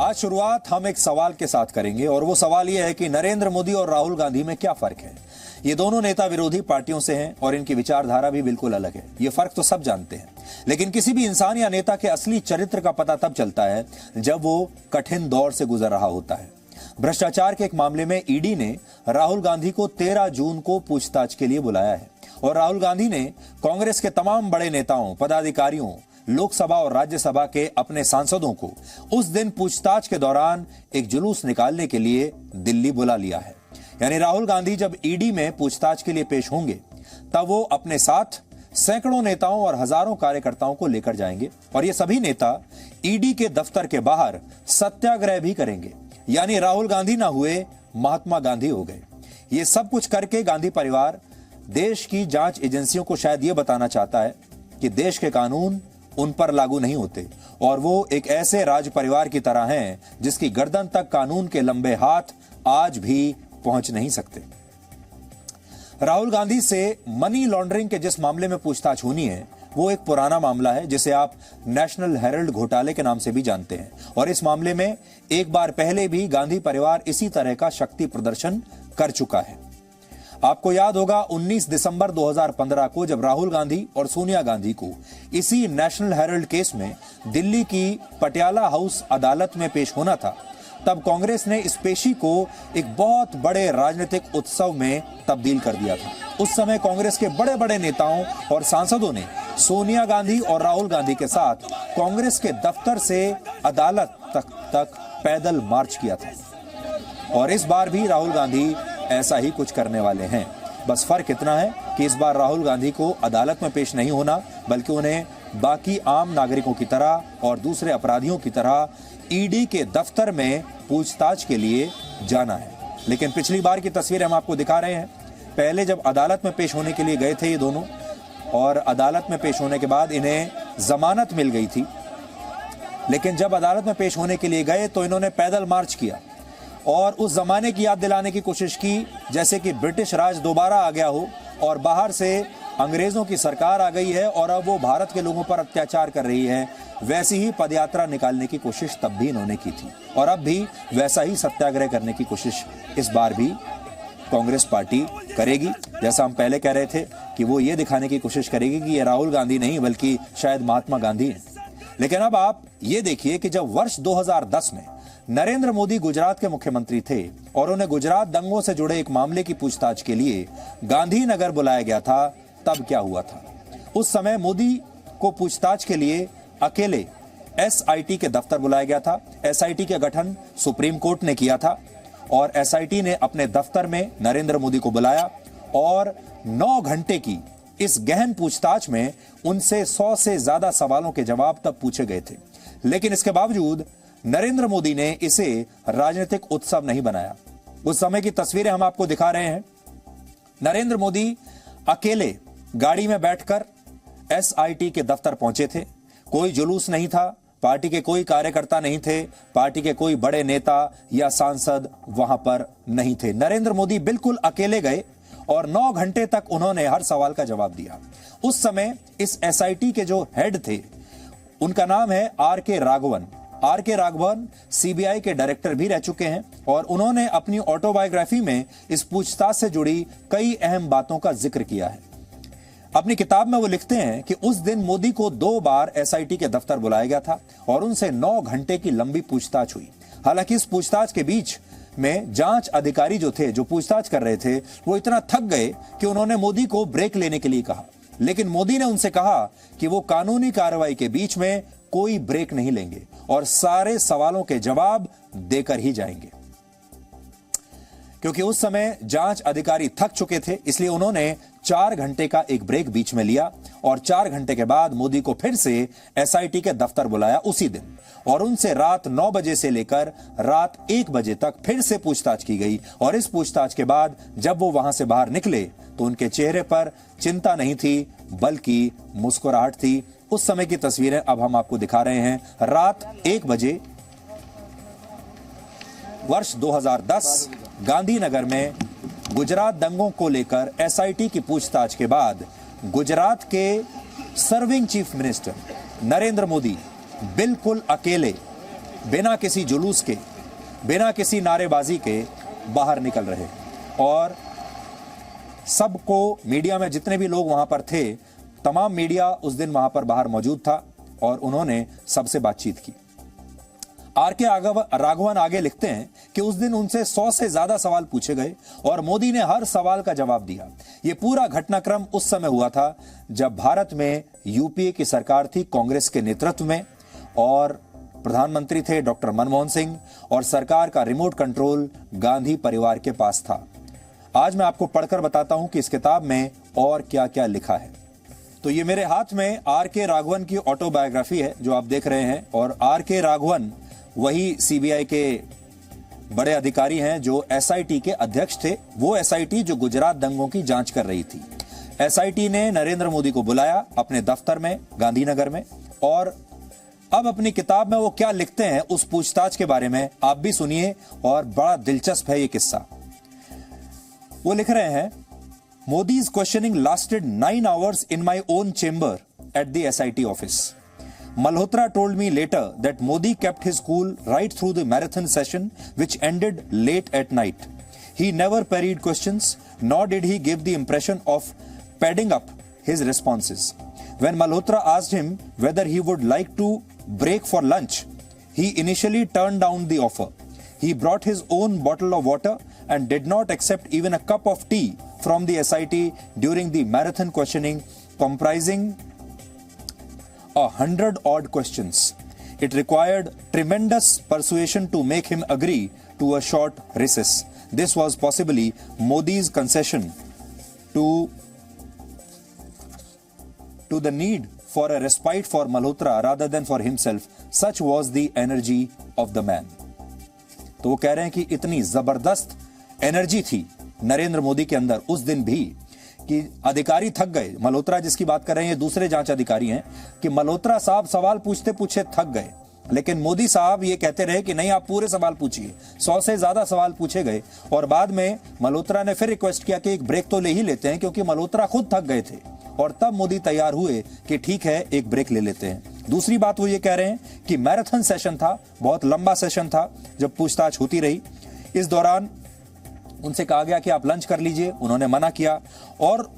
आज शुरुआत हम एक सवाल के साथ करेंगे और वो सवाल ये है कि नरेंद्र मोदी और राहुल गांधी में क्या फर्क है। ये दोनों नेता विरोधी पार्टियों से हैं और इनकी विचारधारा भी बिल्कुल अलग है। ये फर्क तो सब जानते हैं, लेकिन किसी भी इंसान या नेता के असली चरित्र का पता तब चलता है जब वो कठिन दौर से गुजर रहा होता है। भ्रष्टाचार के एक मामले में ईडी ने राहुल गांधी को 13 जून को पूछताछ के लिए बुलाया है और राहुल गांधी ने कांग्रेस के तमाम बड़े नेताओं, पदाधिकारियों, लोकसभा और राज्यसभा के अपने सांसदों को उस दिन पूछताछ के दौरान एक जुलूस निकालने के लिए दिल्ली बुला लिया है। यानी राहुल गांधी जब ईडी में पूछताछ के लिए पेश होंगे तब वो अपने साथ सैकड़ों नेताओं और हजारों कार्यकर्ताओं को लेकर जाएंगे और ये सभी नेता ईडी के दफ्तर के बाहर सत्याग्रह भी करेंगे। यानी राहुल गांधी ना हुए महात्मा गांधी हो गए। ये सब कुछ करके गांधी परिवार देश की जांच एजेंसियों को शायद ये बताना चाहता है कि देश के कानून उन पर लागू नहीं होते और वो एक ऐसे राज परिवार की तरह हैं जिसकी गर्दन तक कानून के लंबे हाथ आज भी पहुंच नहीं सकते। राहुल गांधी से मनी लॉन्ड्रिंग के जिस मामले में पूछताछ होनी है वो एक पुराना मामला है जिसे आप नेशनल हेरल्ड घोटाले के नाम से भी जानते हैं और इस मामले में एक बार पहले भी गांधी परिवार इसी तरह का शक्ति प्रदर्शन कर चुका है। आपको याद होगा 19 दिसंबर 2015 को जब राहुल गांधी और सोनिया गांधी को इसी नेशनल हेरल्ड केस में दिल्ली की पटियाला हाउस अदालत में पेश होना था, तब कांग्रेस ने इस पेशी को एक बहुत बड़े राजनीतिक उत्सव में तब्दील कर दिया था। उस समय कांग्रेस के बड़े बड़े नेताओं और सांसदों ने सोनिया गांधी और राहुल गांधी के साथ कांग्रेस के दफ्तर से अदालत तक पैदल मार्च किया था और इस बार भी राहुल गांधी ऐसा ही कुछ करने वाले हैं। बस फर्क इतना है कि इस बार राहुल गांधी को अदालत में पेश नहीं होना बल्कि उन्हें बाकी आम नागरिकों की तरह और दूसरे अपराधियों की तरह ईडी के दफ्तर में पूछताछ के लिए जाना है। लेकिन पिछली बार की तस्वीर हम आपको दिखा रहे हैं। पहले जब अदालत में पेश होने के लिए गए थे ये दोनों और अदालत में पेश होने के बाद इन्हें जमानत मिल गई थी, लेकिन जब अदालत में पेश होने के लिए गए तो इन्होंने पैदल मार्च किया और उस जमाने की याद दिलाने की कोशिश की जैसे कि ब्रिटिश राज दोबारा आ गया हो और बाहर से अंग्रेजों की सरकार आ गई है और अब वो भारत के लोगों पर अत्याचार कर रही है। वैसी ही पदयात्रा निकालने की कोशिश तब भी इन्होंने की थी और अब भी वैसा ही सत्याग्रह करने की कोशिश इस बार भी कांग्रेस पार्टी करेगी। जैसा हम पहले कह रहे थे कि वो ये दिखाने की कोशिश करेगी कि ये राहुल गांधी नहीं बल्कि शायद महात्मा गांधी हैं। लेकिन अब आप ये देखिए कि जब वर्ष 2010 में नरेंद्र मोदी गुजरात के मुख्यमंत्री थे और उन्हें गुजरात दंगों से जुड़े एक मामले की पूछताछ के लिए गांधीनगर बुलाया गया था, तब क्या हुआ था। उस समय मोदी को पूछताछ के लिए अकेले एसआईटी के दफ्तर बुलाया गया था। एसआईटी का गठन सुप्रीम कोर्ट ने किया था और एसआईटी ने अपने दफ्तर में नरेंद्र मोदी को बुलाया और 9 घंटे की इस गहन पूछताछ में उनसे 100 से ज्यादा सवालों के जवाब तब पूछे गए थे। लेकिन इसके बावजूद नरेंद्र मोदी ने इसे राजनीतिक उत्सव नहीं बनाया। उस समय की तस्वीरें हम आपको दिखा रहे हैं। नरेंद्र मोदी अकेले गाड़ी में बैठकर एसआईटी के दफ्तर पहुंचे थे। कोई जुलूस नहीं था, पार्टी के कोई कार्यकर्ता नहीं थे, पार्टी के कोई बड़े नेता या सांसद वहां पर नहीं थे। नरेंद्र मोदी बिल्कुल अकेले गए और 9 घंटे तक उन्होंने हर सवाल का जवाब दिया। उस समय इस एसआईटी के जो हेड थे उनका नाम है R K. Raghavan. R K. Raghavan CBI के डायरेक्टर भी रह चुके हैं और उन्होंने अपनी ऑटोबायोग्राफी में इस पूछताछ से जुड़ी कई अहम बातों का जिक्र किया है। अपनी किताब में वो लिखते हैं कि उस दिन मोदी को 2 बार एसआईटी के दफ्तर बुलाया गया था और उनसे 9 घंटे की लंबी पूछताछ हुई। हालांकि इस पूछताछ के बीच में जांच अधिकारी जो थे, जो पूछताछ कर रहे थे, वो इतना थक गए कि उन्होंने मोदी को ब्रेक लेने के लिए कहा। लेकिन मोदी ने उनसे कहा कि वो कानूनी कार्रवाई के बीच में कोई ब्रेक नहीं लेंगे और सारे सवालों के जवाब देकर ही जाएंगे। क्योंकि उस समय जांच अधिकारी थक चुके थे, इसलिए उन्होंने 4 घंटे का एक ब्रेक बीच में लिया और 4 घंटे के बाद मोदी को फिर से एसआईटी के दफ्तर बुलाया उसी दिन और उनसे रात 9 बजे से लेकर रात 1 बजे तक फिर से पूछताछ की गई। और इस पूछताछ के बाद जब वो वहां से बाहर निकले तो उनके चेहरे पर चिंता नहीं थी बल्कि मुस्कुराहट थी। उस समय की तस्वीरें अब हम आपको दिखा रहे हैं। रात 1 बजे वर्ष 2010 गांधीनगर में गुजरात दंगों को लेकर एसआईटी की पूछताछ के बाद गुजरात के serving chief minister Narendra Modi बिल्कुल अकेले बिना किसी जुलूस के, बिना किसी नारेबाजी के बाहर निकल रहे। और सबको, मीडिया में जितने भी लोग वहां पर थे, तमाम मीडिया उस दिन वहां पर बाहर मौजूद था और उन्होंने सबसे बातचीत की। आर.के. राघवन आगे लिखते हैं कि उस दिन उनसे 100 से ज्यादा सवाल पूछे गए और मोदी ने हर सवाल का जवाब दिया। यह पूरा घटनाक्रम उस समय हुआ था जब भारत में यूपीए की सरकार थी कांग्रेस के नेतृत्व में, और प्रधानमंत्री थे डॉक्टर मनमोहन सिंह, और सरकार का रिमोट कंट्रोल गांधी परिवार के पास था। आज मैं आपको पढ़कर बताता हूं कि इस किताब में और क्या क्या लिखा है। तो ये मेरे हाथ में आर.के. राघवन की ऑटोबायोग्राफी है जो आप देख रहे हैं, और आर.के. राघवन वही सीबीआई के बड़े अधिकारी हैं जो एसआईटी के अध्यक्ष थे। वो एसआईटी जो गुजरात दंगों की जांच कर रही थी। एसआईटी ने नरेंद्र मोदी को बुलाया अपने दफ्तर में गांधीनगर में, और अब अपनी किताब में वो क्या लिखते हैं उस पूछताछ के बारे में आप भी सुनिए, और बड़ा दिलचस्प है ये किस्सा। वो लिख रहे हैं, Modi's questioning lasted 9 hours in my own chamber at the SIT office. Malhotra told me later that Modi kept his cool right through the marathon session, which ended late at night. He never parried questions, nor did he give the impression of padding up his responses. When Malhotra asked him whether he would like to break for lunch, he initially turned down the offer. He brought his own bottle of water and did not accept even a cup of tea from the SIT during the marathon questioning, comprising 100-odd questions. It required tremendous persuasion to make him agree to a short recess. This was possibly Modi's concession to the need for a respite for Malhotra rather than for himself. Such was the energy of the man. तो वो कह रहे हैं कि इतनी जबरदस्त energy थी नरेंद्र मोदी के अंदर उस दिन भी कि अधिकारी थक गए। मल्होत्रा जिसकी बात कर रहे हैं ये दूसरे जांच अधिकारी हैं, कि मल्होत्रा साहब सवाल पूछते पूछे थक गए, लेकिन मोदी साहब ये कहते रहे कि नहीं आप पूरे सवाल पूछिए। 100 से ज्यादा सवाल पूछे गए और बाद में मल्होत्रा ने फिर रिक्वेस्ट किया कि एक ब्रेक तो ले ही लेते हैं, क्योंकि मल्होत्रा खुद थक गए थे। और तब मोदी तैयार हुए कि ठीक है एक ब्रेक ले लेते हैं। दूसरी बात वो ये कह रहे हैं कि मैराथन सेशन था, बहुत लंबा सेशन था जब पूछताछ होती रही। इस दौरान उनसे कहा गया कि आप लंच कर लीजिए, उन्होंने मना किया। और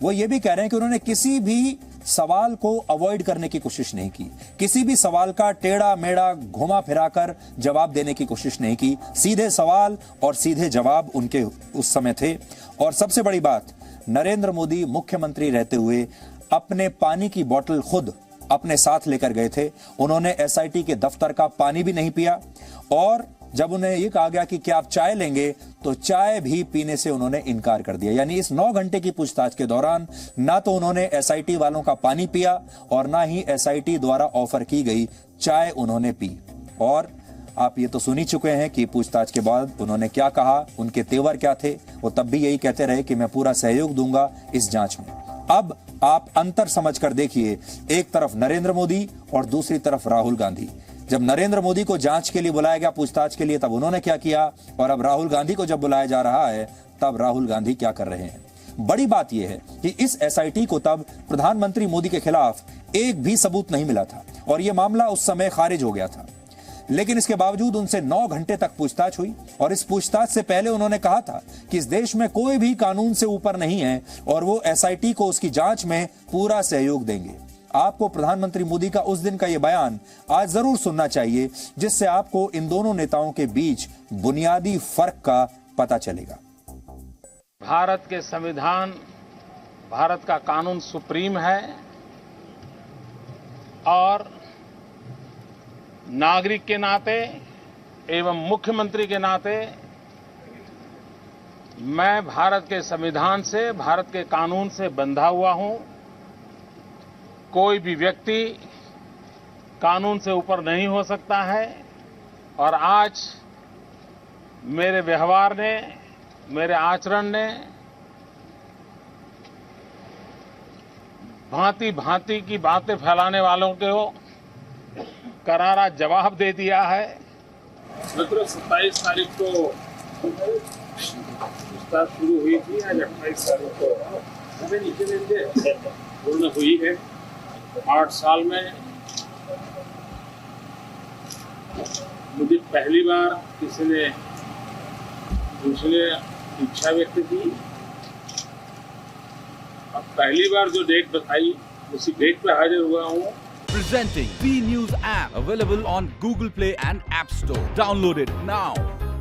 वो ये भी कह रहे हैं कि उन्होंने किसी भी सवाल को अवॉइड करने की कोशिश नहीं की, किसी भी सवाल का टेढ़ा मेढ़ा घुमा फिराकर जवाब देने की कोशिश नहीं की। सीधे सवाल और सीधे जवाब उनके उस समय थे। और सबसे बड़ी बात, नरेंद्र मोदी मुख्यमंत्री रहते हुए अपने पानी की बोतल खुद अपने साथ लेकर गए थे। उन्होंने एसआईटी के दफ्तर का पानी भी नहीं पिया, और जब उन्हें यह कहा गया कि क्या आप चाय लेंगे तो चाय भी पीने से उन्होंने इनकार कर दिया। यानी इस 9 घंटे की पूछताछ के दौरान ना तो उन्होंने एसआईटी वालों का पानी पिया और ना ही एसआईटी द्वारा ऑफर की गई चाय उन्होंने पी। और आप ये तो सुन ही चुके हैं कि पूछताछ के बाद उन्होंने क्या कहा, उनके तेवर क्या थे। वो तब भी यही कहते रहे कि मैं पूरा सहयोग दूंगा इस जांच में। अब आप अंतर समझकर देखिए, एक तरफ नरेंद्र मोदी और दूसरी तरफ राहुल गांधी। जब नरेंद्र मोदी को जांच के लिए बुलाया गया पूछताछ के लिए, तब उन्होंने क्या किया, और अब राहुल गांधी को जब बुलाया जा रहा है तब राहुल गांधी क्या कर रहे हैं। बड़ी बात यह है कि इस एसआईटी को तब प्रधानमंत्री मोदी के खिलाफ एक भी सबूत नहीं मिला था और यह मामला उस समय खारिज हो गया था। लेकिन इसके बावजूद उनसे 9 घंटे तक पूछताछ हुई, और इस पूछताछ से पहले उन्होंने कहा था कि इस देश में कोई भी कानून से ऊपर नहीं है और वो एसआईटी को उसकी जांच में पूरा सहयोग देंगे। आपको प्रधानमंत्री मोदी का उस दिन का यह बयान आज जरूर सुनना चाहिए, जिससे आपको इन दोनों नेताओं के बीच बुनियादी फर्क का पता चलेगा। भारत के संविधान, भारत का कानून सुप्रीम है, और नागरिक के नाते एवं मुख्यमंत्री के नाते मैं भारत के संविधान से, भारत के कानून से बंधा हुआ हूं। कोई भी व्यक्ति कानून से ऊपर नहीं हो सकता है, और आज मेरे व्यवहार ने, मेरे आचरण ने भांति भांति की बातें फैलाने वालों को करारा जवाब दे दिया है। मतलब 27 तारीख को पूछताछ शुरू हुई थी, आज 28 तारीख को पूर्ण हुई है। 8 साल में पहली बार किसी ने मुझे इच्छा व्यक्त की, अब पहली बार जो डेट बताई उसी डेट पे हाजिर हुआ हूँ। Presenting B News app, available on Google Play and App Store. Download it now.